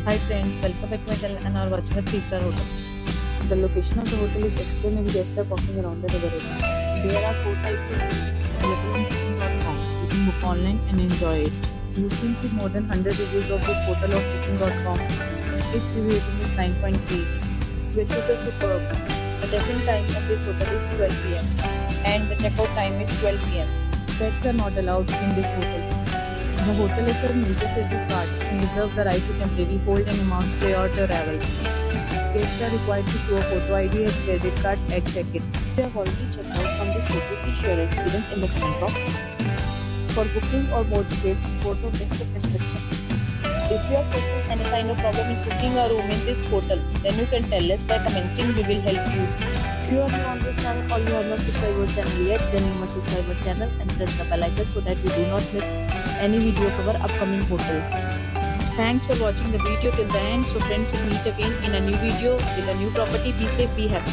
Hi friends, welcome back to my channel and are watching a 3-star hotel. The location of the hotel is excellent and guests are walking around the neighborhood. There are 4 types of rooms available on booking.com. You can book online and enjoy it. You can see more than 100 reviews of this hotel on booking.com. Its review rating is 9.3, which is the superb. The check-in time of this hotel is 12 p.m. and the checkout time is 12 p.m. Pets are not allowed in this hotel. The hotel accepts major credit cards and reserves the right to temporarily hold an amount prior to arrival. Guests are required to show a photo ID and credit card at check-in. If you have already checked out from this hotel, please share your experience in the comment box. For booking or more details, go to link in description. If you are facing any kind of problem in booking a room in this hotel, then you can tell us by commenting. We will help you. If you are new on this channel or you have not subscribed our channel yet, then you must subscribe our channel and press the bell icon so that you do not miss any video of our upcoming hotel. Thanks for watching the video till the end. So friends, we'll meet again in a new video with a new property. Be safe, be happy.